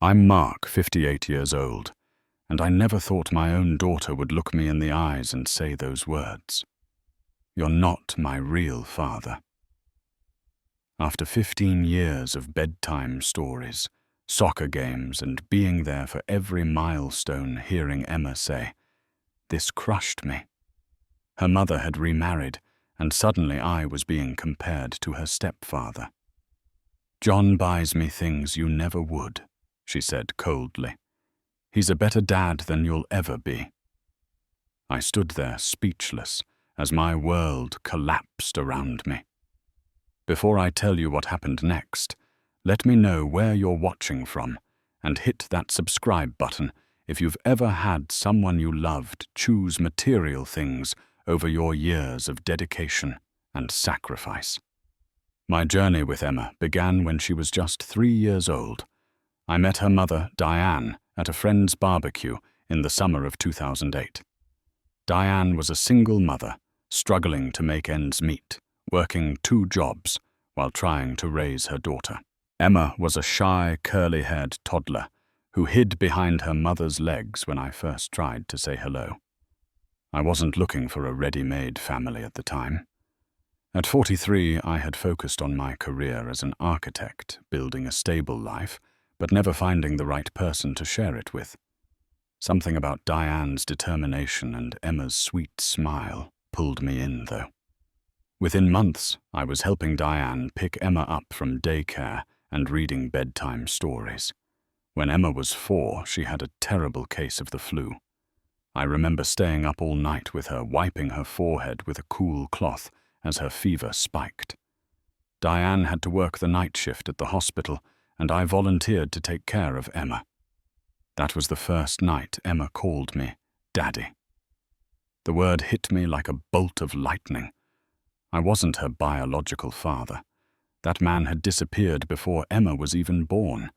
I'm Mark, 58 years old, and I never thought my own daughter would look me in the eyes and say those words. You're not my real father. After 15 years of bedtime stories, soccer games, and being there for every milestone, hearing Emma say, "This crushed me." Her mother had remarried, and suddenly I was being compared to her stepfather. "John buys me things you never would," she said coldly. "He's a better dad than you'll ever be." I stood there speechless as my world collapsed around me. Before I tell you what happened next, let me know where you're watching from and hit that subscribe button if you've ever had someone you loved choose material things over your years of dedication and sacrifice. My journey with Emma began when she was just 3 years old. I met her mother, Diane, at a friend's barbecue in the summer of 2008. Diane was a single mother, struggling to make ends meet, working 2 jobs while trying to raise her daughter. Emma was a shy, curly-haired toddler who hid behind her mother's legs when I first tried to say hello. I wasn't looking for a ready-made family at the time. At 43, I had focused on my career as an architect, building a stable life, but never finding the right person to share it with. Something about Diane's determination and Emma's sweet smile pulled me in, though. Within months, I was helping Diane pick Emma up from daycare and reading bedtime stories. When Emma was 4, she had a terrible case of the flu. I remember staying up all night with her, wiping her forehead with a cool cloth as her fever spiked. Diane had to work the night shift at the hospital, and I volunteered to take care of Emma. That was the first night Emma called me Daddy. The word hit me like a bolt of lightning. I wasn't her biological father. That man had disappeared before Emma was even born.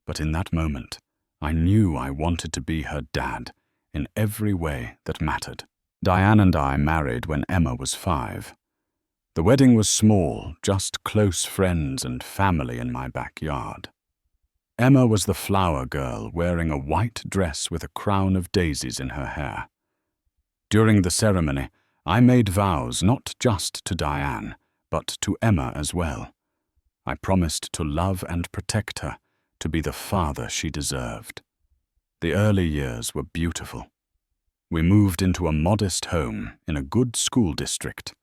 But in that moment, I knew I wanted to be her dad in every way that mattered. Diane and I married when Emma was 5. The wedding was small, just close friends and family in my backyard. Emma was the flower girl wearing a white dress with a crown of daisies in her hair. During the ceremony, I made vows not just to Diane, but to Emma as well. I promised to love and protect her, to be the father she deserved. The early years were beautiful. We moved into a modest home in a good school district.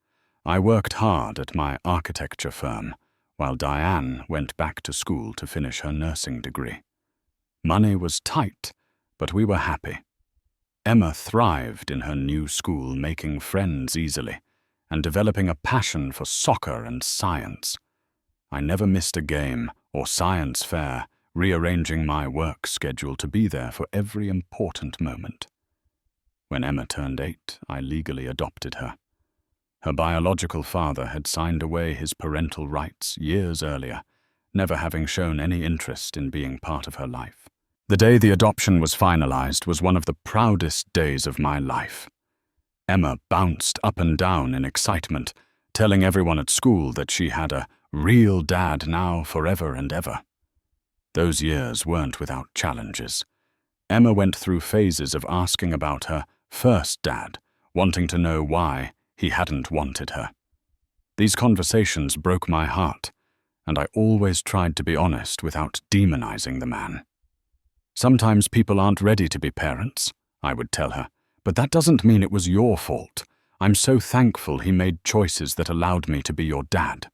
I worked hard at my architecture firm, while Diane went back to school to finish her nursing degree. Money was tight, but we were happy. Emma thrived in her new school, making friends easily, and developing a passion for soccer and science. I never missed a game or science fair, rearranging my work schedule to be there for every important moment. When Emma turned 8, I legally adopted her. Her biological father had signed away his parental rights years earlier, never having shown any interest in being part of her life. The day the adoption was finalized was one of the proudest days of my life. Emma bounced up and down in excitement, telling everyone at school that she had a real dad now, forever and ever. Those years weren't without challenges. Emma went through phases of asking about her first dad, wanting to know why he hadn't wanted her. These conversations broke my heart, and I always tried to be honest without demonizing the man. "Sometimes people aren't ready to be parents," I would tell her, "but that doesn't mean it was your fault. I'm so thankful he made choices that allowed me to be your dad."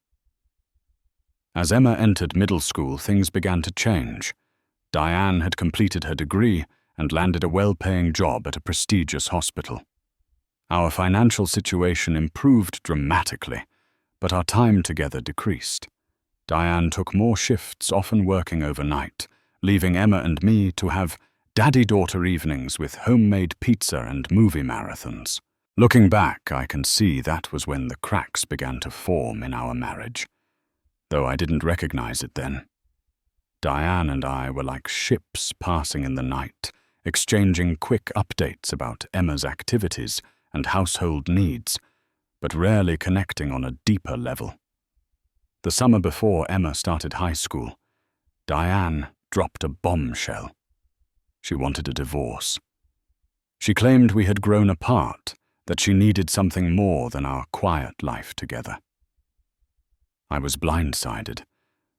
As Emma entered middle school, things began to change. Diane had completed her degree and landed a well-paying job at a prestigious hospital. Our financial situation improved dramatically, but our time together decreased. Diane took more shifts, often working overnight, leaving Emma and me to have daddy-daughter evenings with homemade pizza and movie marathons. Looking back, I can see that was when the cracks began to form in our marriage, though I didn't recognize it then. Diane and I were like ships passing in the night, exchanging quick updates about Emma's activities and household needs, but rarely connecting on a deeper level. The summer before Emma started high school, Diane dropped a bombshell. She wanted a divorce. She claimed we had grown apart, that she needed something more than our quiet life together. I was blindsided.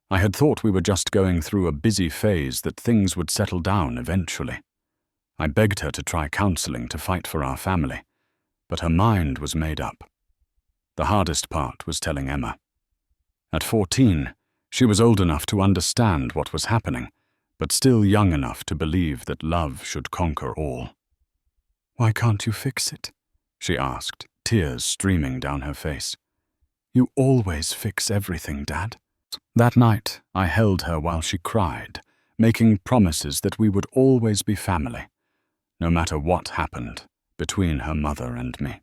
I had thought we were just going through a busy phase, that things would settle down eventually. I begged her to try counseling to fight for our family, but her mind was made up. The hardest part was telling Emma. At 14, she was old enough to understand what was happening, but still young enough to believe that love should conquer all. "Why can't you fix it?" she asked, tears streaming down her face. "You always fix everything, Dad." That night, I held her while she cried, making promises that we would always be family, no matter what happened between her mother and me.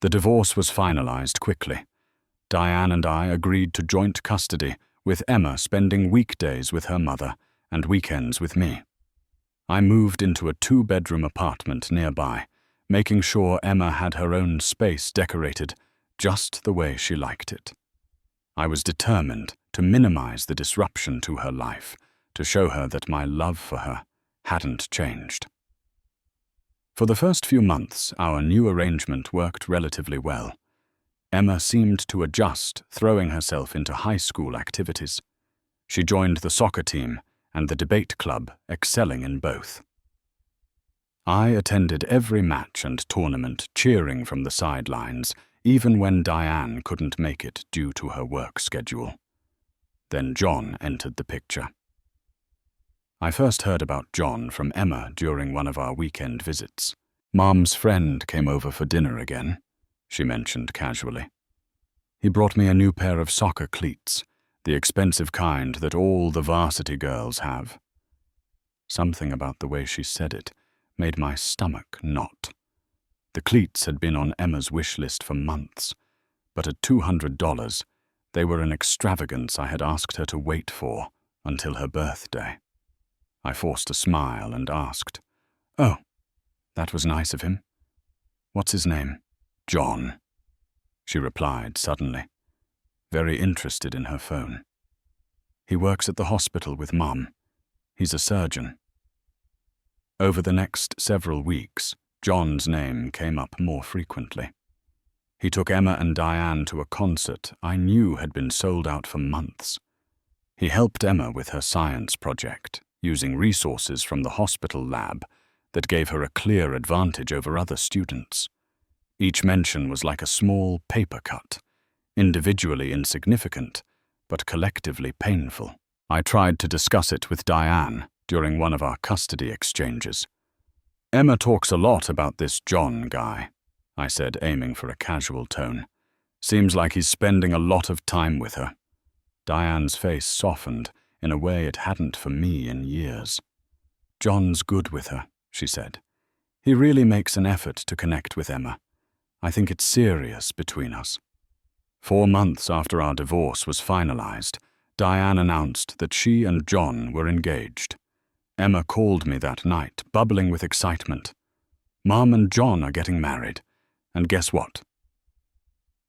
The divorce was finalized quickly. Diane and I agreed to joint custody, with Emma spending weekdays with her mother and weekends with me. I moved into a 2-bedroom apartment nearby, making sure Emma had her own space decorated just the way she liked it. I was determined to minimize the disruption to her life, to show her that my love for her hadn't changed. For the first few months, our new arrangement worked relatively well. Emma seemed to adjust, throwing herself into high school activities. She joined the soccer team and the debate club, excelling in both. I attended every match and tournament, cheering from the sidelines, even when Diane couldn't make it due to her work schedule. Then John entered the picture. I first heard about John from Emma during one of our weekend visits. "Mom's friend came over for dinner again," she mentioned casually. "He brought me a new pair of soccer cleats, the expensive kind that all the varsity girls have." Something about the way she said it made my stomach knot. The cleats had been on Emma's wish list for months, but at $200, they were an extravagance I had asked her to wait for until her birthday. I forced a smile and asked, "Oh, that was nice of him. What's his name?" "John," she replied suddenly, very interested in her phone. "He works at the hospital with Mom. He's a surgeon." Over the next several weeks, John's name came up more frequently. He took Emma and Diane to a concert I knew had been sold out for months. He helped Emma with her science project, using resources from the hospital lab that gave her a clear advantage over other students. Each mention was like a small paper cut, individually insignificant, but collectively painful. I tried to discuss it with Diane during one of our custody exchanges. "Emma talks a lot about this John guy," I said, aiming for a casual tone. "Seems like he's spending a lot of time with her." Diane's face softened in a way it hadn't for me in years. "John's good with her," she said. "He really makes an effort to connect with Emma. I think it's serious between us." 4 months after our divorce was finalized, Diane announced that she and John were engaged. Emma called me that night, bubbling with excitement. "Mom and John are getting married. And guess what?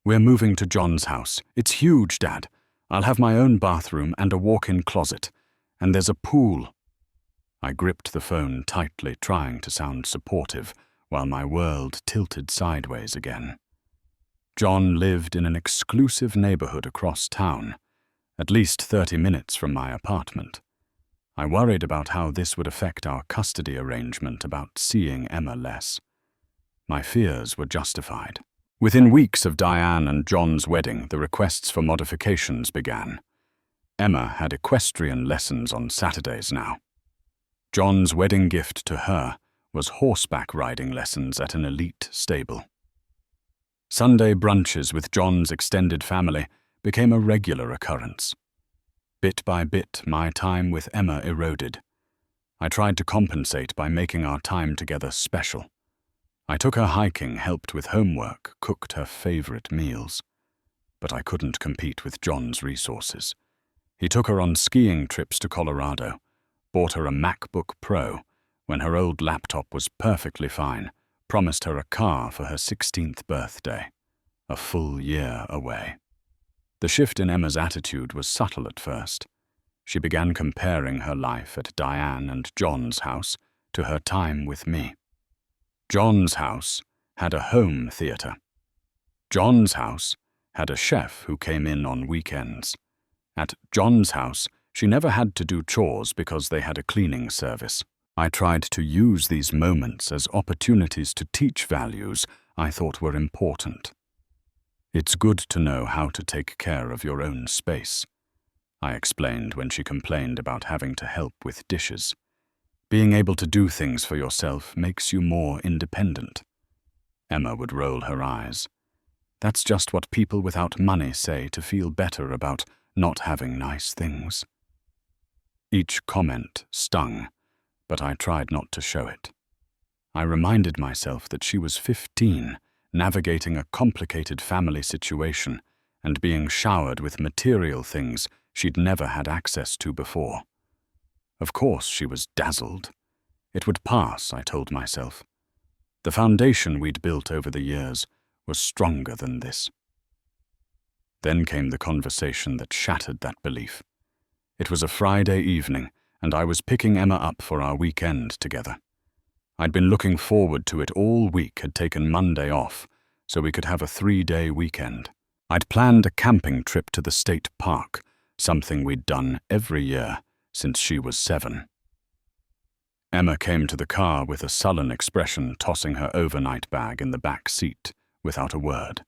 We're moving to John's house. It's huge, Dad. I'll have my own bathroom and a walk-in closet. And there's a pool." I gripped the phone tightly, trying to sound supportive, while my world tilted sideways again. John lived in an exclusive neighborhood across town, at least 30 minutes from my apartment. I worried about how this would affect our custody arrangement, about seeing Emma less. My fears were justified. Within weeks of Diane and John's wedding, the requests for modifications began. Emma had equestrian lessons on Saturdays now. John's wedding gift to her was horseback riding lessons at an elite stable. Sunday brunches with John's extended family became a regular occurrence. Bit by bit, my time with Emma eroded. I tried to compensate by making our time together special. I took her hiking, helped with homework, cooked her favorite meals. But I couldn't compete with John's resources. He took her on skiing trips to Colorado, bought her a MacBook Pro when her old laptop was perfectly fine, promised her a car for her 16th birthday, a full year away. The shift in Emma's attitude was subtle at first. She began comparing her life at Diane and John's house to her time with me. John's house had a home theatre. John's house had a chef who came in on weekends. At John's house, she never had to do chores because they had a cleaning service. I tried to use these moments as opportunities to teach values I thought were important. It's good to know how to take care of your own space, I explained when she complained about having to help with dishes. Being able to do things for yourself makes you more independent. Emma would roll her eyes. That's just what people without money say to feel better about not having nice things. Each comment stung, but I tried not to show it. I reminded myself that she was 15, navigating a complicated family situation and being showered with material things she'd never had access to before. Of course she was dazzled. It would pass, I told myself. The foundation we'd built over the years was stronger than this. Then came the conversation that shattered that belief. It was a Friday evening, and I was picking Emma up for our weekend together. I'd been looking forward to it all week, had taken Monday off, so we could have a 3-day weekend. I'd planned a camping trip to the state park, something we'd done every year since she was 7. Emma came to the car with a sullen expression, tossing her overnight bag in the back seat without a word.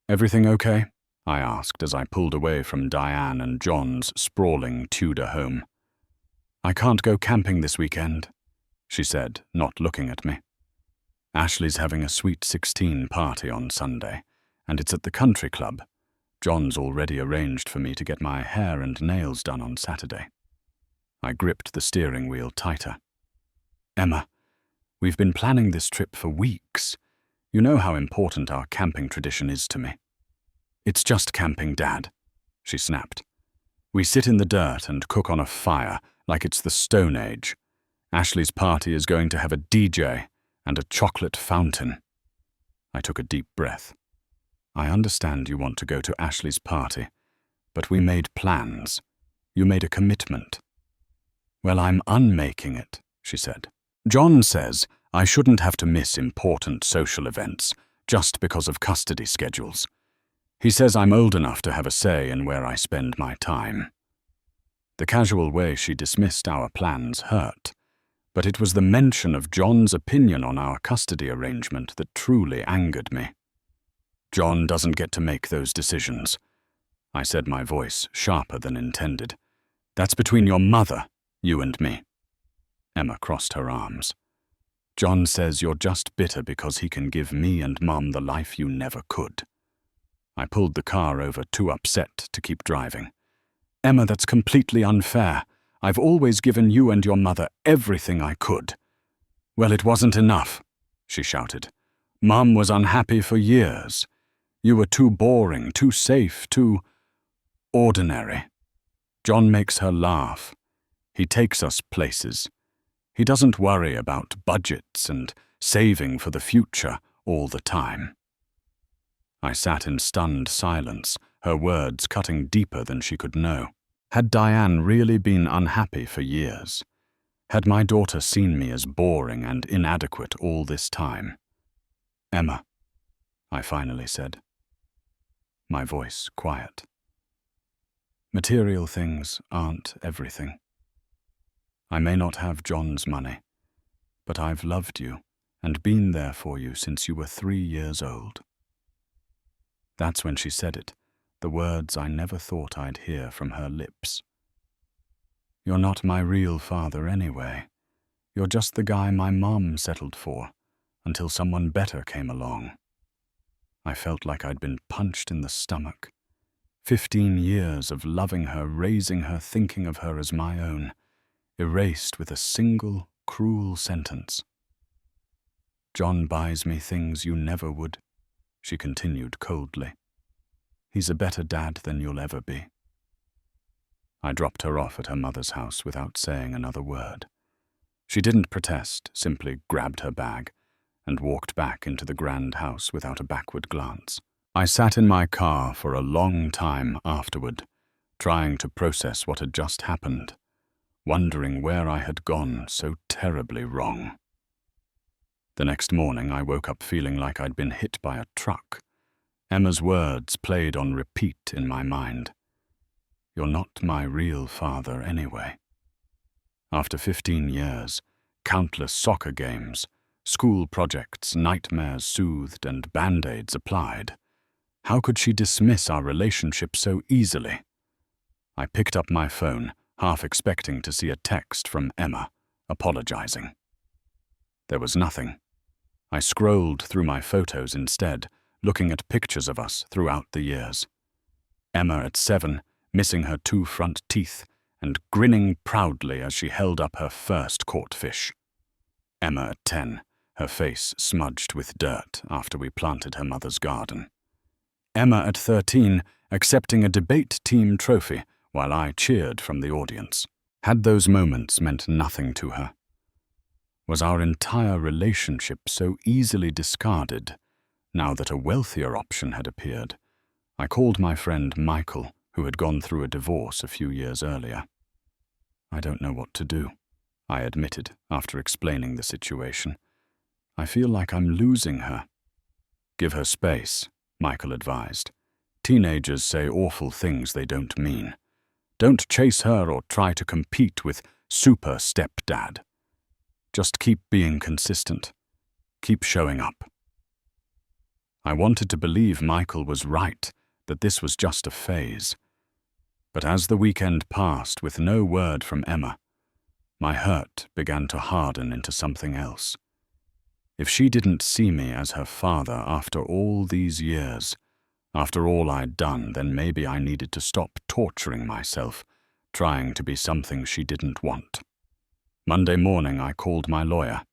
"Everything okay?" I asked as I pulled away from Diane and John's sprawling Tudor home. "I can't go camping this weekend," she said, not looking at me. "Ashley's having a Sweet 16 party on Sunday, and it's at the country club. John's already arranged for me to get my hair and nails done on Saturday." I gripped the steering wheel tighter. "Emma, we've been planning this trip for weeks. You know how important our camping tradition is to me." "It's just camping, Dad," she snapped. "We sit in the dirt and cook on a fire like it's the Stone Age. Ashley's party is going to have a DJ and a chocolate fountain." I took a deep breath. "I understand you want to go to Ashley's party, but we made plans. You made a commitment." "Well, I'm unmaking it," she said. "John says I shouldn't have to miss important social events just because of custody schedules. He says I'm old enough to have a say in where I spend my time." The casual way she dismissed our plans hurt, but it was the mention of John's opinion on our custody arrangement that truly angered me. "John doesn't get to make those decisions," I said, my voice sharper than intended. "That's between your mother, you and me." Emma crossed her arms. "John says you're just bitter because he can give me and Mom the life you never could." I pulled the car over, too upset to keep driving. "Emma, that's completely unfair. I've always given you and your mother everything I could." "Well, it wasn't enough," she shouted. "Mom was unhappy for years. You were too boring, too safe, too ordinary. John makes her laugh. He takes us places. He doesn't worry about budgets and saving for the future all the time." I sat in stunned silence, her words cutting deeper than she could know. Had Diane really been unhappy for years? Had my daughter seen me as boring and inadequate all this time? "Emma," I finally said, my voice quiet. "Material things aren't everything. I may not have John's money, but I've loved you and been there for you since you were 3 years old." That's when she said it, the words I never thought I'd hear from her lips. "You're not my real father anyway. You're just the guy my mom settled for, until someone better came along." I felt like I'd been punched in the stomach. 15 years of loving her, raising her, thinking of her as my own, erased with a single, cruel sentence. "John buys me things you never would," she continued coldly. "He's a better dad than you'll ever be." I dropped her off at her mother's house without saying another word. She didn't protest, simply grabbed her bag and walked back into the grand house without a backward glance. I sat in my car for a long time afterward, trying to process what had just happened, wondering where I had gone so terribly wrong. The next morning, I woke up feeling like I'd been hit by a truck. Emma's words played on repeat in my mind. "You're not my real father anyway." After 15 years, countless soccer games, school projects, nightmares soothed, and band-aids applied, how could she dismiss our relationship so easily? I picked up my phone, half expecting to see a text from Emma, apologizing. There was nothing. I scrolled through my photos instead, looking at pictures of us throughout the years. Emma at 7, missing her 2 front teeth, and grinning proudly as she held up her first caught fish. Emma at 10, her face smudged with dirt after we planted her mother's garden. Emma at 13, accepting a debate team trophy while I cheered from the audience. Had those moments meant nothing to her? Was our entire relationship so easily discarded now that a wealthier option had appeared? I called my friend Michael, who had gone through a divorce a few years earlier. "I don't know what to do," I admitted after explaining the situation. "I feel like I'm losing her." "Give her space," Michael advised. "Teenagers say awful things they don't mean. Don't chase her or try to compete with super stepdad. Just keep being consistent. Keep showing up." I wanted to believe Michael was right, that this was just a phase. But as the weekend passed with no word from Emma, my hurt began to harden into something else. If she didn't see me as her father after all these years, after all I'd done, then maybe I needed to stop torturing myself, trying to be something she didn't want. Monday morning, I called my lawyer.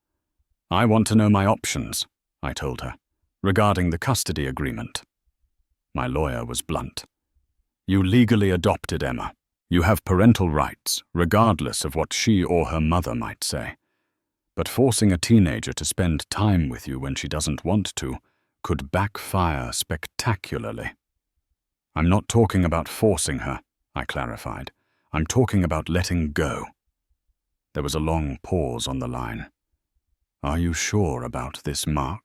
"I want to know my options," I told her, "regarding the custody agreement." My lawyer was blunt. "You legally adopted Emma. You have parental rights, regardless of what she or her mother might say. But forcing a teenager to spend time with you when she doesn't want to could backfire spectacularly." "I'm not talking about forcing her," I clarified. "I'm talking about letting go." There was a long pause on the line. "Are you sure about this, Mark?"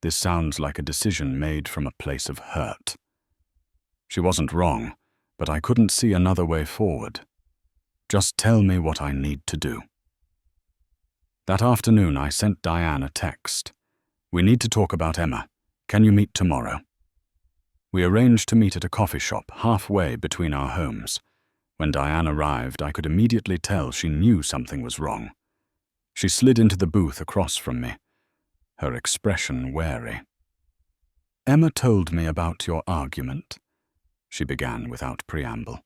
This sounds like a decision made from a place of hurt. She wasn't wrong, but I couldn't see another way forward. "Just tell me what I need to do." That afternoon, I sent Diane a text. "We need to talk about Emma. Can you meet tomorrow?" We arranged to meet at a coffee shop halfway between our homes. When Diane arrived, I could immediately tell she knew something was wrong. She slid into the booth across from me, her expression wary. "Emma told me about your argument," she began without preamble.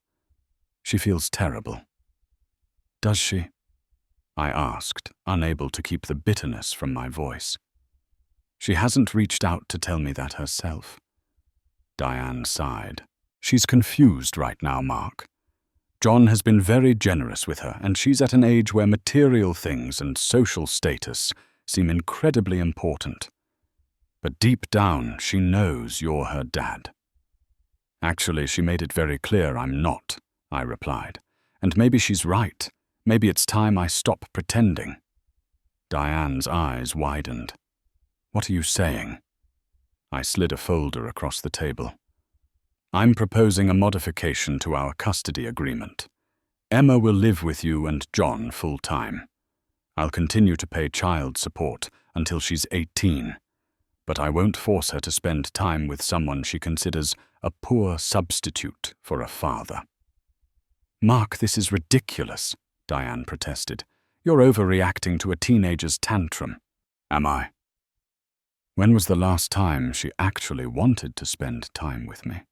"She feels terrible." "Does she?" I asked, unable to keep the bitterness from my voice. "She hasn't reached out to tell me that herself." Diane sighed. "She's confused right now, Mark. John has been very generous with her, and she's at an age where material things and social status seem incredibly important. But deep down, she knows you're her dad." "Actually, she made it very clear I'm not," I replied. "And maybe she's right. Maybe it's time I stop pretending." Diane's eyes widened. "What are you saying?" I slid a folder across the table. "I'm proposing a modification to our custody agreement. Emma will live with you and John full-time. I'll continue to pay child support until she's 18, but I won't force her to spend time with someone she considers a poor substitute for a father." "Mark, this is ridiculous," Diane protested. "You're overreacting to a teenager's tantrum." "Am I?" When was the last time she actually wanted to spend time with me?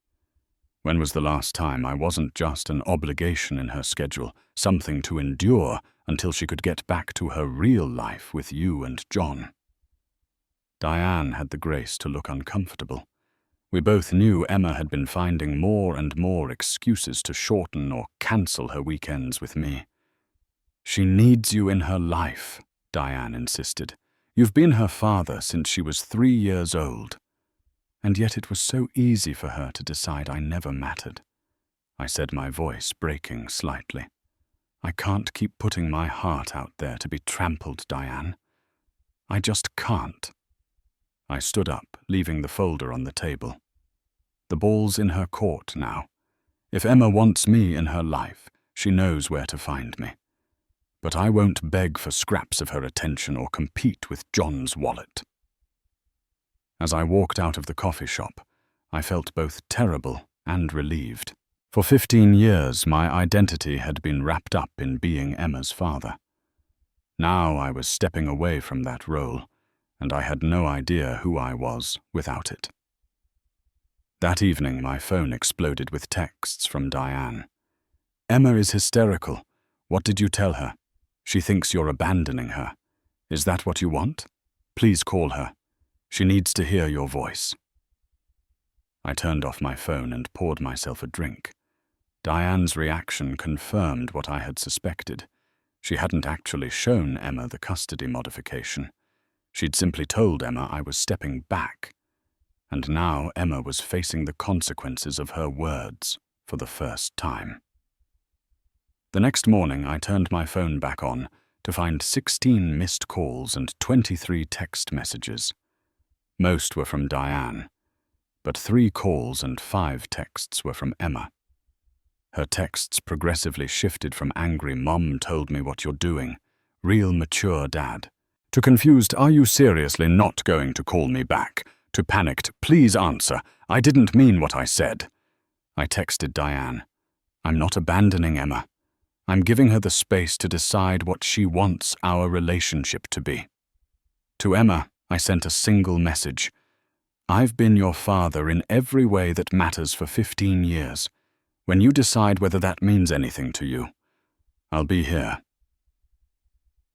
When was the last time I wasn't just an obligation in her schedule, something to endure until she could get back to her real life with you and John? Diane had the grace to look uncomfortable. We both knew Emma had been finding more and more excuses to shorten or cancel her weekends with me. "She needs you in her life," Diane insisted. "You've been her father since she was 3 years old." And yet it was so easy for her to decide I never mattered. I said, my voice breaking slightly. I can't keep putting my heart out there to be trampled, Diane. I just can't. I stood up, leaving the folder on the table. The ball's in her court now. If Emma wants me in her life, she knows where to find me. But I won't beg for scraps of her attention or compete with John's wallet. As I walked out of the coffee shop, I felt both terrible and relieved. For 15 years, my identity had been wrapped up in being Emma's father. Now I was stepping away from that role, and I had no idea who I was without it. That evening, my phone exploded with texts from Diane. Emma is hysterical. What did you tell her? She thinks you're abandoning her. Is that what you want? Please call her. She needs to hear your voice. I turned off my phone and poured myself a drink. Diane's reaction confirmed what I had suspected. She hadn't actually shown Emma the custody modification. She'd simply told Emma I was stepping back. And now Emma was facing the consequences of her words for the first time. The next morning, I turned my phone back on to find 16 missed calls and 23 text messages. Most were from Diane, but 3 calls and 5 texts were from Emma. Her texts progressively shifted from angry "Mom told me what you're doing," real mature dad, to confused "Are you seriously not going to call me back?" to panicked "Please answer, I didn't mean what I said." I texted Diane, "I'm not abandoning Emma. I'm giving her the space to decide what she wants our relationship to be." To Emma, I sent a single message. "I've been your father in every way that matters for 15 years. When you decide whether that means anything to you, I'll be here."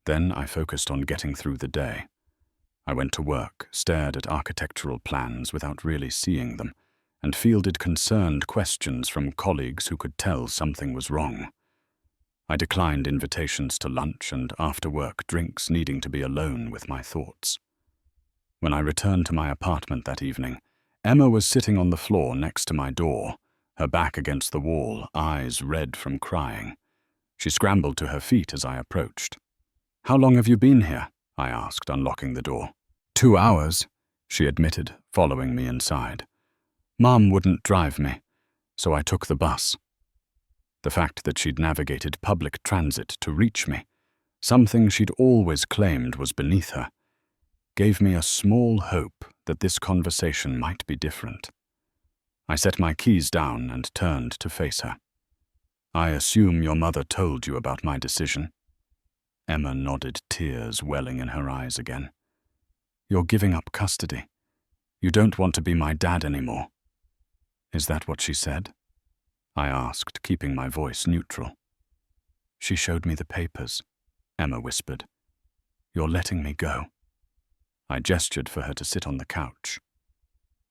Then I focused on getting through the day. I went to work, stared at architectural plans without really seeing them, and fielded concerned questions from colleagues who could tell something was wrong. I declined invitations to lunch and after-work drinks, needing to be alone with my thoughts. When I returned to my apartment that evening, Emma was sitting on the floor next to my door, her back against the wall, eyes red from crying. She scrambled to her feet as I approached. "How long have you been here?" I asked, unlocking the door. 2 hours, she admitted, following me inside. "Mom wouldn't drive me, so I took the bus." The fact that she'd navigated public transit to reach me, something she'd always claimed was beneath her, gave me a small hope that this conversation might be different. I set my keys down and turned to face her. "I assume your mother told you about my decision?" Emma nodded, tears welling in her eyes again. "You're giving up custody. You don't want to be my dad anymore." "Is that what she said?" I asked, keeping my voice neutral. "She showed me the papers," Emma whispered. "You're letting me go." I gestured for her to sit on the couch.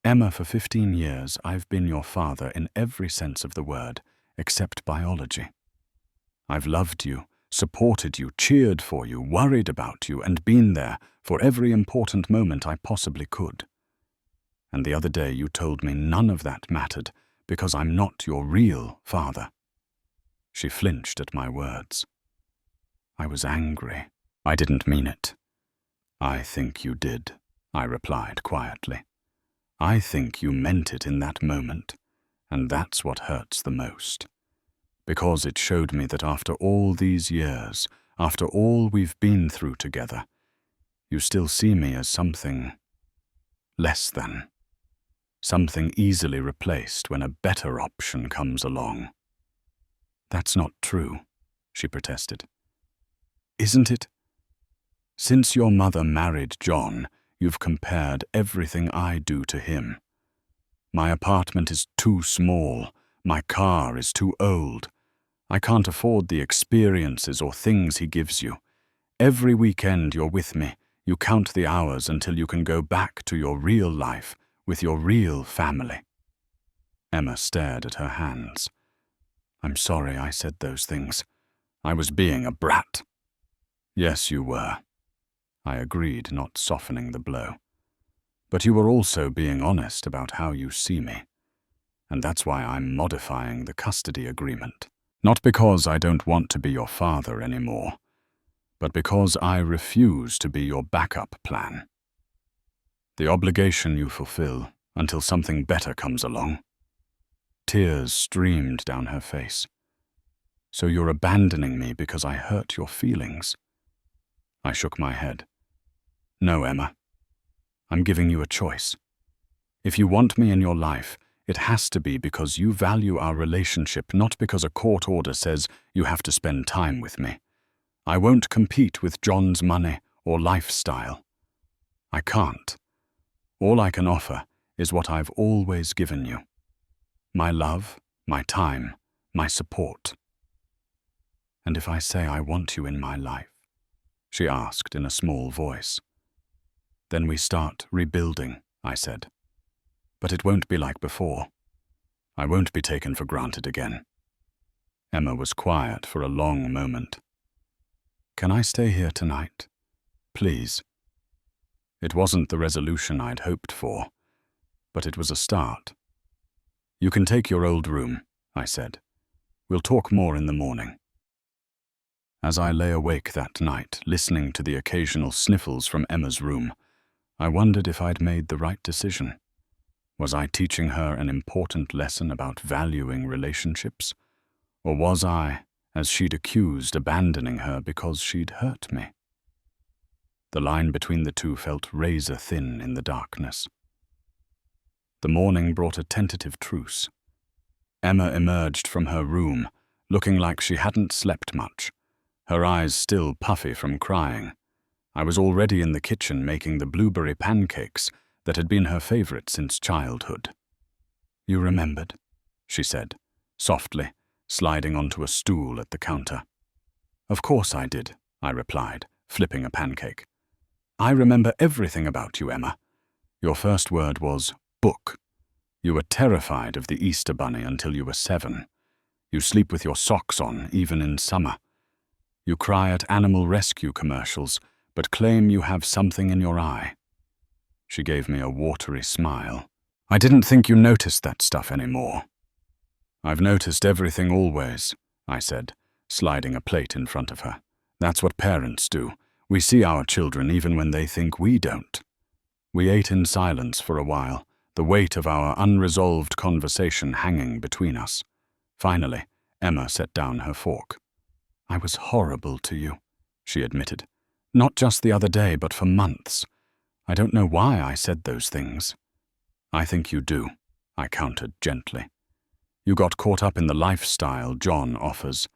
"Emma, for 15 years, I've been your father in every sense of the word, except biology. I've loved you, supported you, cheered for you, worried about you, and been there for every important moment I possibly could. And the other day you told me none of that mattered because I'm not your real father." She flinched at my words. I was angry. I didn't mean it. "I think you did," I replied quietly. "I think you meant it in that moment, and that's what hurts the most. Because it showed me that after all these years, after all we've been through together, you still see me as something less than. Something easily replaced when a better option comes along." "That's not true," she protested. "Isn't it? Since your mother married John, you've compared everything I do to him. My apartment is too small. My car is too old. I can't afford the experiences or things he gives you. Every weekend you're with me. You count the hours until you can go back to your real life with your real family." Emma stared at her hands. "I'm sorry I said those things. I was being a brat." "Yes, you were," I agreed, not softening the blow. "But you were also being honest about how you see me. and that's why I'm modifying the custody agreement. Not because I don't want to be your father anymore, but because I refuse to be your backup plan. The obligation you fulfill until something better comes along. Tears streamed down her face. So you're abandoning me because I hurt your feelings? I shook my head. No, Emma. I'm giving you a choice. If you want me in your life, it has to be because you value our relationship, not because a court order says you have to spend time with me. I won't compete with John's money or lifestyle. I can't. All I can offer is what I've always given you. My love, my time, my support. And if I say I want you in my life, she asked in a small voice. Then we start rebuilding, I said. But it won't be like before. I won't be taken for granted again. Emma was quiet for a long moment. Can I stay here tonight? Please. It wasn't the resolution I'd hoped for, but it was a start. You can take your old room, I said. We'll talk more in the morning. As I lay awake that night, listening to the occasional sniffles from Emma's room, I wondered if I'd made the right decision. Was I teaching her an important lesson about valuing relationships? Or was I, as she'd accused, abandoning her because she'd hurt me? The line between the two felt razor-thin in the darkness. The morning brought a tentative truce. Emma emerged from her room, looking like she hadn't slept much, her eyes still puffy from crying. I was already in the kitchen making the blueberry pancakes that had been her favorite since childhood. You remembered, she said, softly, sliding onto a stool at the counter. Of course I did, I replied, flipping a pancake. I remember everything about you, Emma. Your first word was book. You were terrified of the Easter Bunny until you were 7. You sleep with your socks on, even in summer. You cry at animal rescue commercials, but claim you have something in your eye. She gave me a watery smile. I didn't think you noticed that stuff anymore. I've noticed everything always, I said, sliding a plate in front of her. That's what parents do. We see our children even when they think we don't. We ate in silence for a while, the weight of our unresolved conversation hanging between us. Finally, Emma set down her fork. I was horrible to you, she admitted. Not just the other day, but for months. I don't know why I said those things. I think you do, I countered gently. You got caught up in the lifestyle John offers.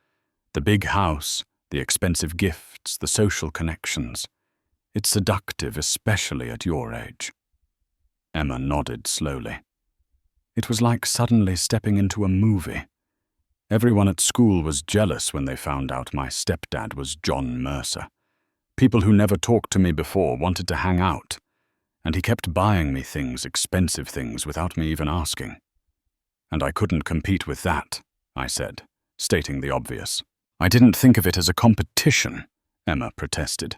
The big house, the expensive gifts, the social connections. It's seductive, especially at your age. Emma nodded slowly. It was like suddenly stepping into a movie. Everyone at school was jealous when they found out my stepdad was John Mercer. People who never talked to me before wanted to hang out, and he kept buying me things, expensive things, without me even asking. And I couldn't compete with that, I said, stating the obvious. I didn't think of it as a competition, Emma protested,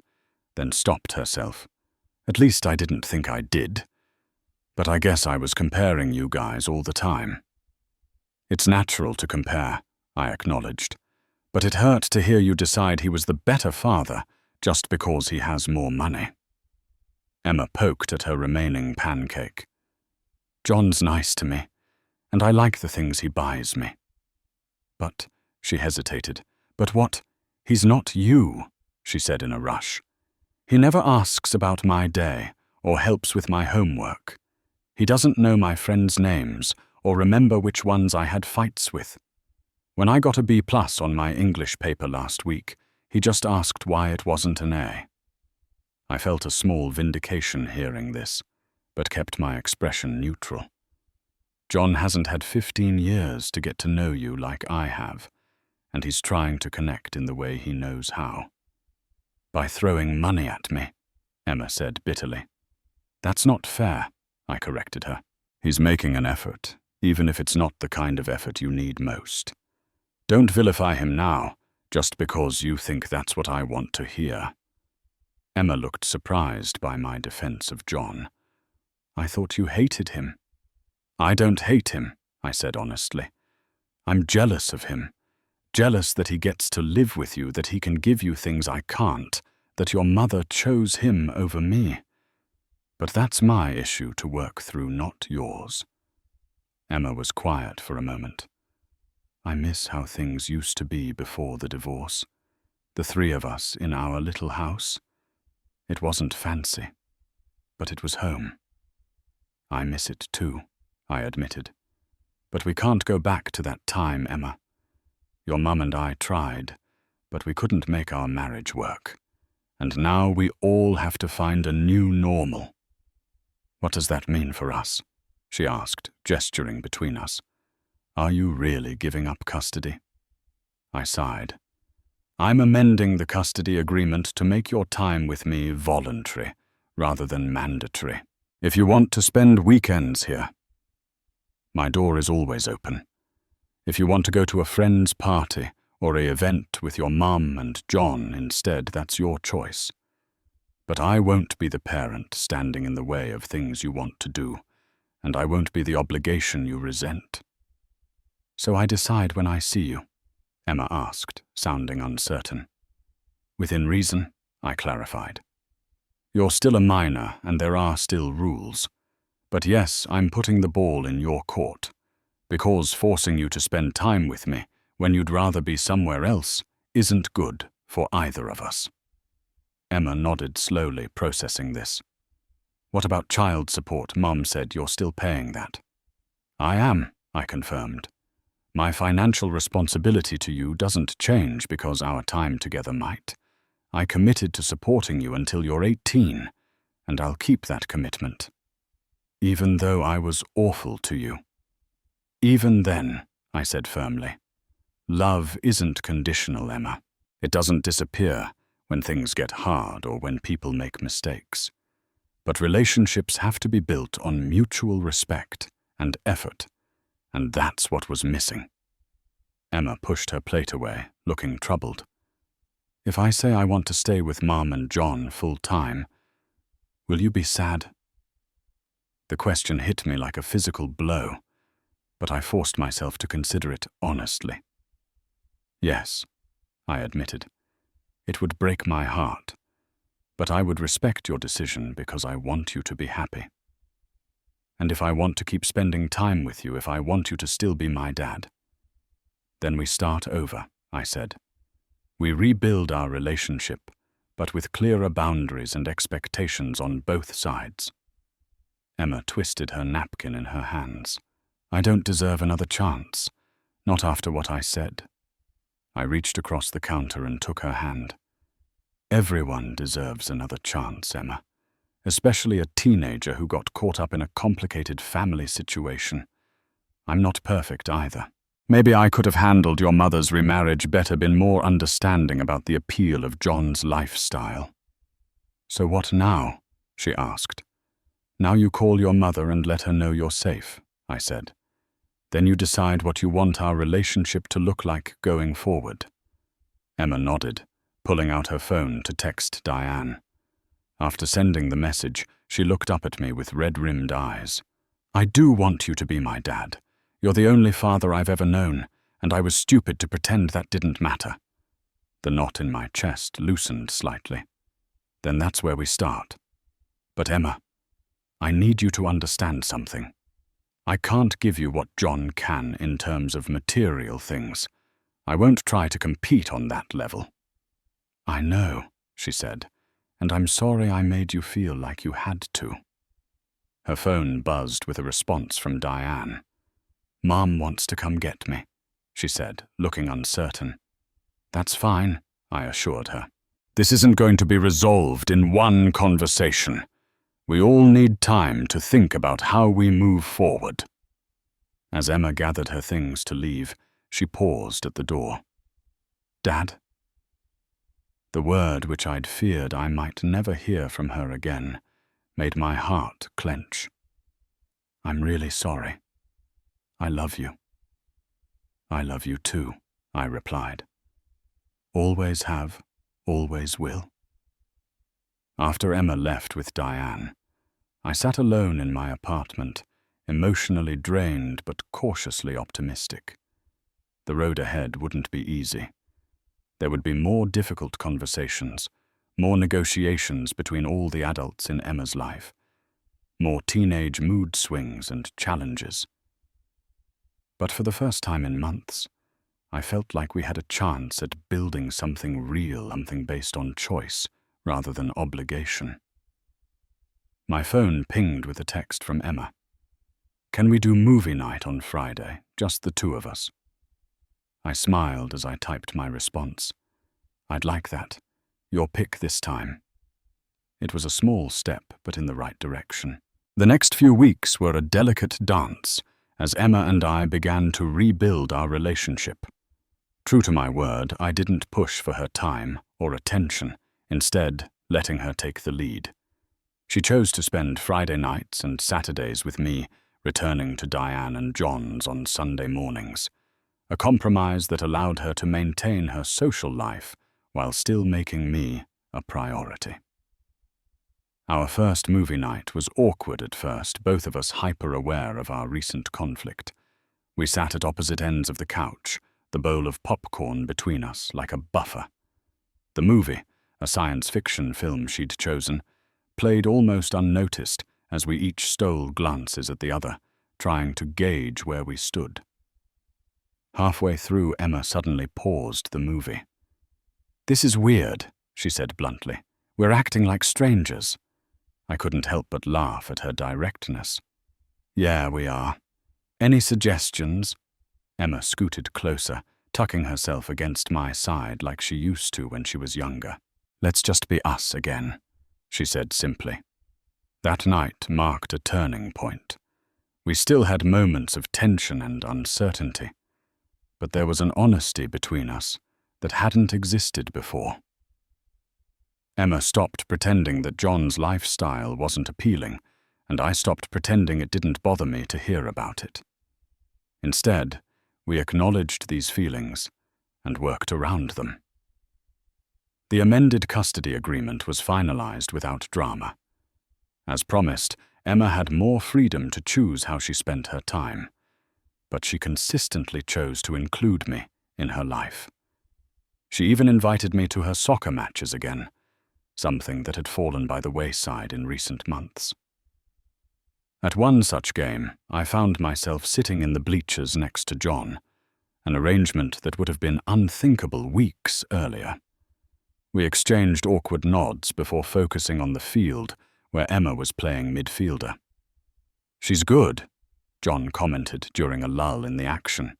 then stopped herself. At least I didn't think I did. But I guess I was comparing you guys all the time. It's natural to compare, I acknowledged, but it hurt to hear you decide he was the better father just because he has more money. Emma poked at her remaining pancake. John's nice to me, and I like the things he buys me. But, she hesitated, but what? He's not you, she said in a rush. He never asks about my day or helps with my homework. He doesn't know my friends' names or remember which ones I had fights with. When I got a B+ on my English paper last week, he just asked why it wasn't an A. I felt a small vindication hearing this, but kept my expression neutral. John hasn't had 15 years to get to know you like I have, and he's trying to connect in the way he knows how. By throwing money at me, Emma said bitterly. That's not fair, I corrected her. He's making an effort, even if it's not the kind of effort you need most. Don't vilify him now, just because you think that's what I want to hear. Emma looked surprised by my defense of John. I thought you hated him. I don't hate him, I said honestly. I'm jealous of him. Jealous that he gets to live with you, that he can give you things I can't, that your mother chose him over me. But that's my issue to work through, not yours. Emma was quiet for a moment. I miss how things used to be before the divorce. The three of us in our little house. It wasn't fancy, but it was home. I miss it too, I admitted. But we can't go back to that time, Emma. Your mum and I tried, but we couldn't make our marriage work. And now we all have to find a new normal. What does that mean for us? She asked, gesturing between us. Are you really giving up custody? I sighed. I'm amending the custody agreement to make your time with me voluntary, rather than mandatory. If you want to spend weekends here, my door is always open. If you want to go to a friend's party or an event with your mum and John instead, that's your choice. But I won't be the parent standing in the way of things you want to do, and I won't be the obligation you resent. So I decide when I see you, Emma asked, sounding uncertain. Within reason, I clarified. You're still a minor, and there are still rules. But yes, I'm putting the ball in your court, because forcing you to spend time with me when you'd rather be somewhere else isn't good for either of us. Emma nodded slowly, processing this. What about child support? Mum said you're still paying that. I am, I confirmed. My financial responsibility to you doesn't change because our time together might. I committed to supporting you until you're 18, and I'll keep that commitment. Even though I was awful to you. Even then, I said firmly. Love isn't conditional, Emma. It doesn't disappear when things get hard or when people make mistakes. But relationships have to be built on mutual respect and effort, and that's what was missing. Emma pushed her plate away, looking troubled. If I say I want to stay with Mum and John full time, will you be sad? The question hit me like a physical blow, but I forced myself to consider it honestly. Yes, I admitted. It would break my heart, but I would respect your decision because I want you to be happy. And if I want to keep spending time with you, if I want you to still be my dad, then we start over, I said. We rebuild our relationship, but with clearer boundaries and expectations on both sides. Emma twisted her napkin in her hands. I don't deserve another chance, not after what I said. I reached across the counter and took her hand. Everyone deserves another chance, Emma, especially a teenager who got caught up in a complicated family situation. I'm not perfect either. Maybe I could have handled your mother's remarriage better, been more understanding about the appeal of John's lifestyle. So what now? She asked. Now you call your mother and let her know you're safe, I said. Then you decide what you want our relationship to look like going forward. Emma nodded, pulling out her phone to text Diane. After sending the message, she looked up at me with red-rimmed eyes. I do want you to be my dad. You're the only father I've ever known, and I was stupid to pretend that didn't matter. The knot in my chest loosened slightly. Then that's where we start. But Emma, I need you to understand something. I can't give you what John can in terms of material things. I won't try to compete on that level. I know, she said, and I'm sorry I made you feel like you had to. Her phone buzzed with a response from Diane. Mom wants to come get me, she said, looking uncertain. That's fine, I assured her. This isn't going to be resolved in one conversation. We all need time to think about how we move forward. As Emma gathered her things to leave, she paused at the door. Dad? The word which I'd feared I might never hear from her again made my heart clench. I'm really sorry. I love you. I love you too, I replied. Always have, always will. After Emma left with Diane, I sat alone in my apartment, emotionally drained but cautiously optimistic. The road ahead wouldn't be easy. There would be more difficult conversations, more negotiations between all the adults in Emma's life, more teenage mood swings and challenges. But for the first time in months, I felt like we had a chance at building something real, something based on choice rather than obligation. My phone pinged with a text from Emma. "Can we do movie night on Friday, just the two of us?" I smiled as I typed my response. "I'd like that. Your pick this time." It was a small step, but in the right direction. The next few weeks were a delicate dance as Emma and I began to rebuild our relationship. True to my word, I didn't push for her time or attention, instead letting her take the lead. She chose to spend Friday nights and Saturdays with me, returning to Diane and John's on Sunday mornings, a compromise that allowed her to maintain her social life while still making me a priority. Our first movie night was awkward at first, both of us hyper-aware of our recent conflict. We sat at opposite ends of the couch, the bowl of popcorn between us like a buffer. The movie, a science fiction film she'd chosen, played almost unnoticed as we each stole glances at the other, trying to gauge where we stood. Halfway through, Emma suddenly paused the movie. "This is weird," she said bluntly. "We're acting like strangers." I couldn't help but laugh at her directness. "Yeah, we are. Any suggestions?" Emma scooted closer, tucking herself against my side like she used to when she was younger. "Let's just be us again," she said simply. That night marked a turning point. We still had moments of tension and uncertainty, but there was an honesty between us that hadn't existed before. Emma stopped pretending that John's lifestyle wasn't appealing, and I stopped pretending it didn't bother me to hear about it. Instead, we acknowledged these feelings and worked around them. The amended custody agreement was finalized without drama. As promised, Emma had more freedom to choose how she spent her time, but she consistently chose to include me in her life. She even invited me to her soccer matches again, something that had fallen by the wayside in recent months. At one such game, I found myself sitting in the bleachers next to John, an arrangement that would have been unthinkable weeks earlier. We exchanged awkward nods before focusing on the field where Emma was playing midfielder. "She's good," John commented during a lull in the action.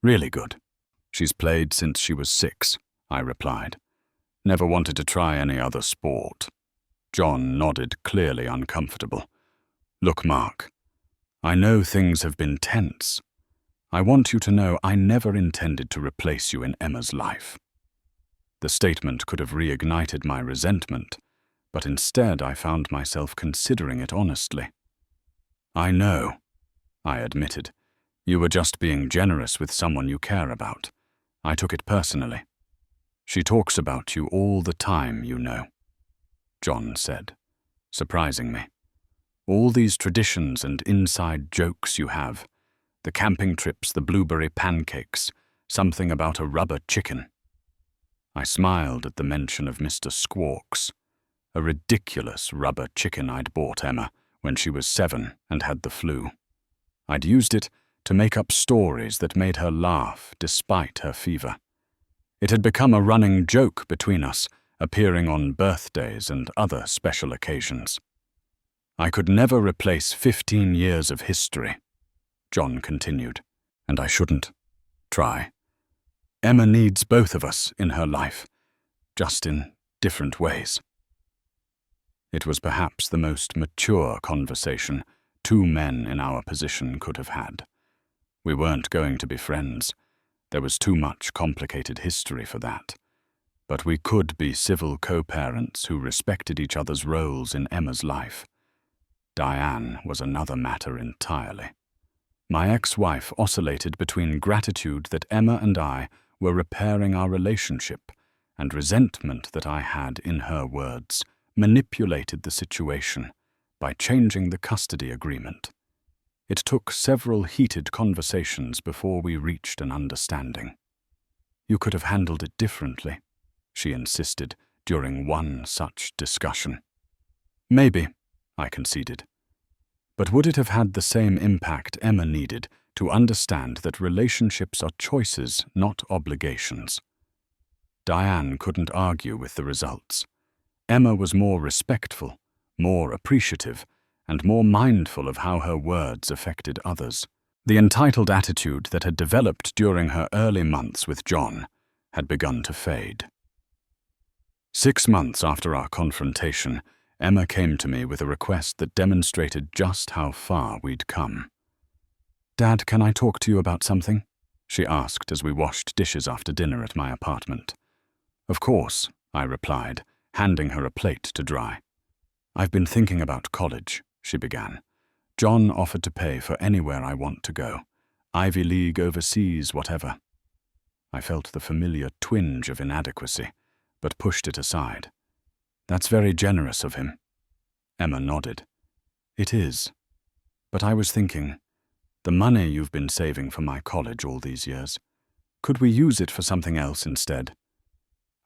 "Really good. She's played since she was 6, I replied. "Never wanted to try any other sport." John nodded, clearly uncomfortable. "Look, Mark, I know things have been tense. I want you to know I never intended to replace you in Emma's life." The statement could have reignited my resentment, but instead I found myself considering it honestly. "I know," I admitted. "You were just being generous with someone you care about. I took it personally." "She talks about you all the time, you know," John said, surprising me. "All these traditions and inside jokes you have. The camping trips, the blueberry pancakes, something about a rubber chicken." I smiled at the mention of Mr. Squawks, a ridiculous rubber chicken I'd bought Emma when she was 7 and had the flu. I'd used it to make up stories that made her laugh despite her fever. It had become a running joke between us, appearing on birthdays and other special occasions. "I could never replace 15 years of history," John continued, "and I shouldn't try. Emma needs both of us in her life, just in different ways." It was perhaps the most mature conversation 2 men in our position could have had. We weren't going to be friends. There was too much complicated history for that. But we could be civil co-parents who respected each other's roles in Emma's life. Diane was another matter entirely. My ex-wife oscillated between gratitude that Emma and I were repairing our relationship and resentment that I had, in her words, manipulated the situation by changing the custody agreement. It took several heated conversations before we reached an understanding. "You could have handled it differently," she insisted during one such discussion. "Maybe," I conceded. But would it have had the same impact Emma needed to understand that relationships are choices, not obligations? Diane couldn't argue with the results. Emma was more respectful, more appreciative, and more mindful of how her words affected others. The entitled attitude that had developed during her early months with John had begun to fade. 6 months after our confrontation, Emma came to me with a request that demonstrated just how far we'd come. "Dad, can I talk to you about something?" she asked as we washed dishes after dinner at my apartment. "Of course," I replied, handing her a plate to dry. "I've been thinking about college," she began. "John offered to pay for anywhere I want to go. Ivy League, overseas, whatever." I felt the familiar twinge of inadequacy, but pushed it aside. "That's very generous of him." Emma nodded. "It is. But I was thinking, the money you've been saving for my college all these years, could we use it for something else instead?"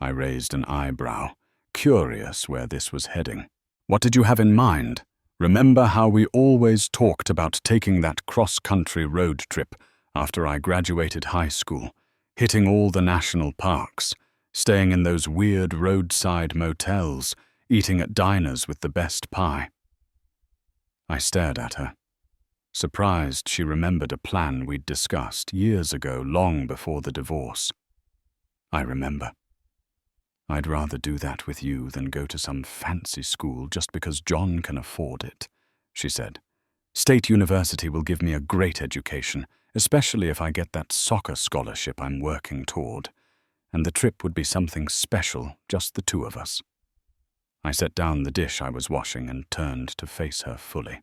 I raised an eyebrow, curious where this was heading. "What did you have in mind? Remember how we always talked about taking that cross-country road trip after I graduated high school, hitting all the national parks, staying in those weird roadside motels, eating at diners with the best pie?" I stared at her, surprised she remembered a plan we'd discussed years ago, long before the divorce. "I remember. I'd rather do that with you than go to some fancy school just because John can afford it," she said. "State University will give me a great education, especially if I get that soccer scholarship I'm working toward, and the trip would be something special, just the two of us." I set down the dish I was washing and turned to face her fully.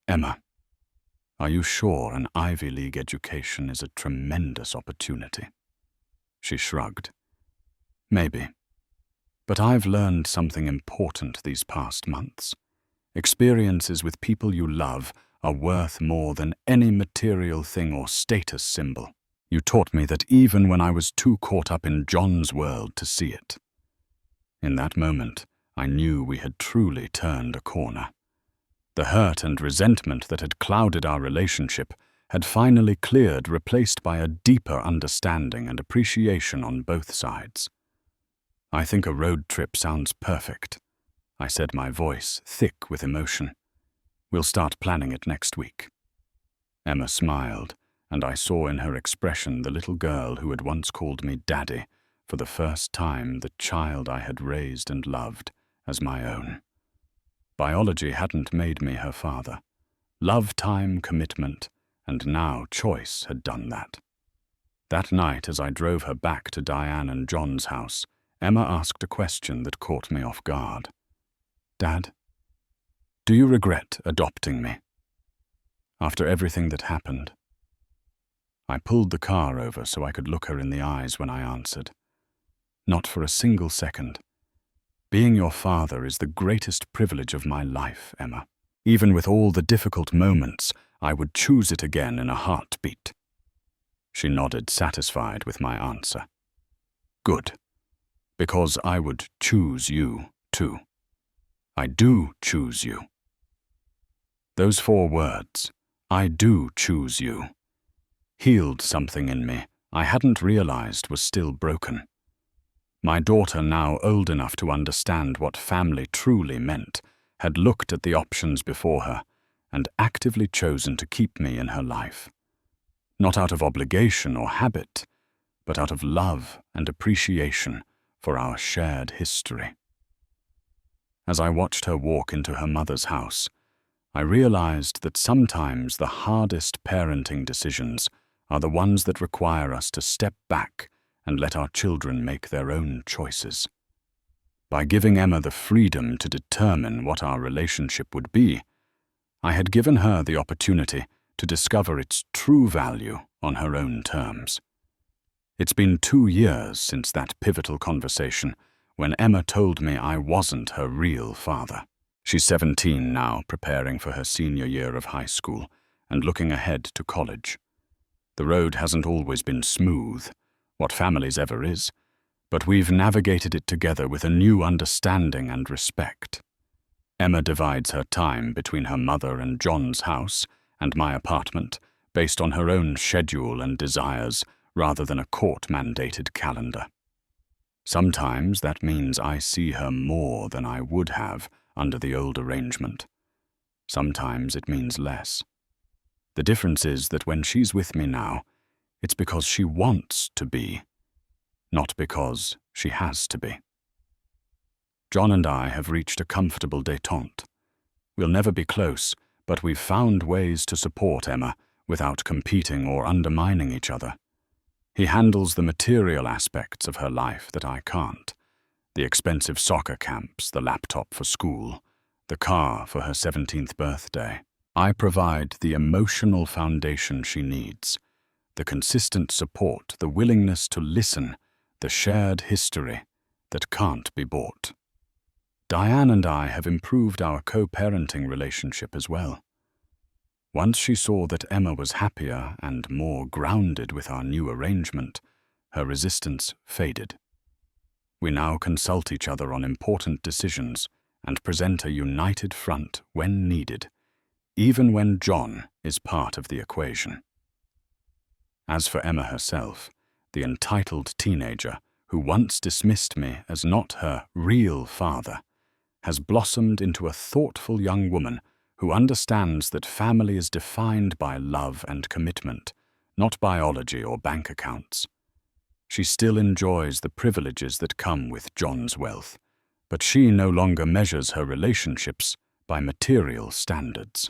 "Emma, are you sure an Ivy League education is a tremendous opportunity?" She shrugged. "Maybe. But I've learned something important these past months. Experiences with people you love are worth more than any material thing or status symbol. You taught me that even when I was too caught up in John's world to see it." In that moment, I knew we had truly turned a corner. The hurt and resentment that had clouded our relationship had finally cleared, replaced by a deeper understanding and appreciation on both sides. "I think a road trip sounds perfect," I said, my voice thick with emotion. "We'll start planning it next week." Emma smiled, and I saw in her expression the little girl who had once called me Daddy, for the first time the child I had raised and loved as my own. Biology hadn't made me her father. Love, time, commitment, and now choice had done that. That night, as I drove her back to Diane and John's house, Emma asked a question that caught me off guard. "Dad, do you regret adopting me? After everything that happened?" I pulled the car over so I could look her in the eyes when I answered. "Not for a single second. Being your father is the greatest privilege of my life, Emma. Even with all the difficult moments, I would choose it again in a heartbeat." She nodded, satisfied with my answer. "Good. Because I would choose you, too. I do choose you." Those 4 words, "I do choose you," healed something in me I hadn't realized was still broken. My daughter, now old enough to understand what family truly meant, had looked at the options before her and actively chosen to keep me in her life. Not out of obligation or habit, but out of love and appreciation for our shared history. As I watched her walk into her mother's house, I realized that sometimes the hardest parenting decisions are the ones that require us to step back and let our children make their own choices. By giving Emma the freedom to determine what our relationship would be, I had given her the opportunity to discover its true value on her own terms. It's been 2 years since that pivotal conversation when Emma told me I wasn't her real father. She's 17 now, preparing for her senior year of high school and looking ahead to college. The road hasn't always been smooth, what families ever is, but we've navigated it together with a new understanding and respect. Emma divides her time between her mother and John's house and my apartment based on her own schedule and desires rather than a court-mandated calendar. Sometimes that means I see her more than I would have under the old arrangement. Sometimes it means less. The difference is that when she's with me now, it's because she wants to be, not because she has to be. John and I have reached a comfortable détente. We'll never be close, but we've found ways to support Emma without competing or undermining each other. He handles the material aspects of her life that I can't. The expensive soccer camps, the laptop for school, the car for her 17th birthday. I provide the emotional foundation she needs, the consistent support, the willingness to listen, the shared history that can't be bought. Diane and I have improved our co-parenting relationship as well. Once she saw that Emma was happier and more grounded with our new arrangement, her resistance faded. We now consult each other on important decisions and present a united front when needed, even when John is part of the equation. As for Emma herself, the entitled teenager who once dismissed me as not her real father, has blossomed into a thoughtful young woman who understands that family is defined by love and commitment, not biology or bank accounts. She still enjoys the privileges that come with John's wealth, but she no longer measures her relationships by material standards.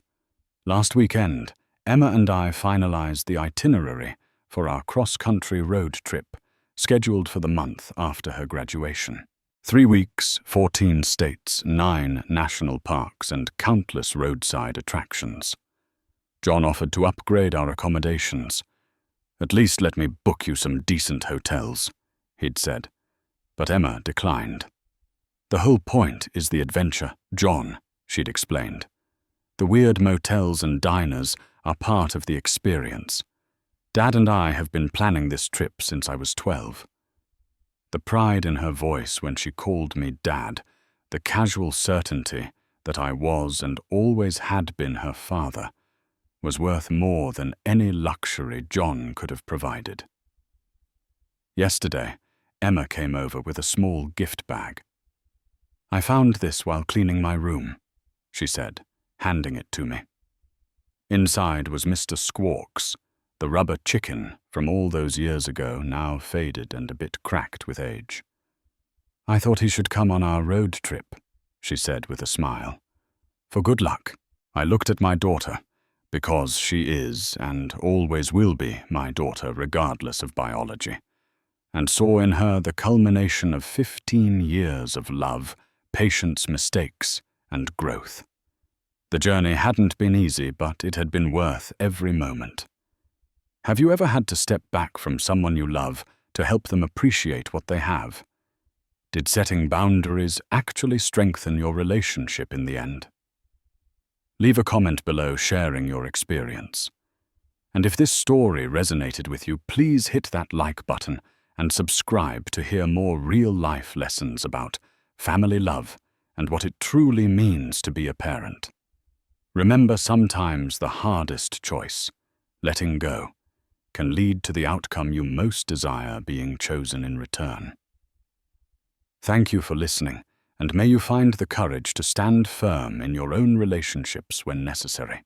Last weekend, Emma and I finalized the itinerary for our cross-country road trip, scheduled for the month after her graduation. 3 weeks, 14 states, 9 national parks, and countless roadside attractions. John offered to upgrade our accommodations. "At least let me book you some decent hotels," he'd said. But Emma declined. "The whole point is the adventure, John," she'd explained. "The weird motels and diners are part of the experience. Dad and I have been planning this trip since I was 12. The pride in her voice when she called me Dad, the casual certainty that I was and always had been her father, was worth more than any luxury John could have provided. Yesterday, Emma came over with a small gift bag. "I found this while cleaning my room," she said, handing it to me. Inside was Mr. Squawks, the rubber chicken from all those years ago, now faded and a bit cracked with age. "I thought he should come on our road trip," she said with a smile. "For good luck." I looked at my daughter, because she is and always will be my daughter regardless of biology, and saw in her the culmination of 15 years of love, patience, mistakes, and growth. The journey hadn't been easy, but it had been worth every moment. Have you ever had to step back from someone you love to help them appreciate what they have? Did setting boundaries actually strengthen your relationship in the end? Leave a comment below sharing your experience. And if this story resonated with you, please hit that like button and subscribe to hear more real-life lessons about family love and what it truly means to be a parent. Remember, sometimes the hardest choice, letting go, can lead to the outcome you most desire being chosen in return. Thank you for listening, and may you find the courage to stand firm in your own relationships when necessary.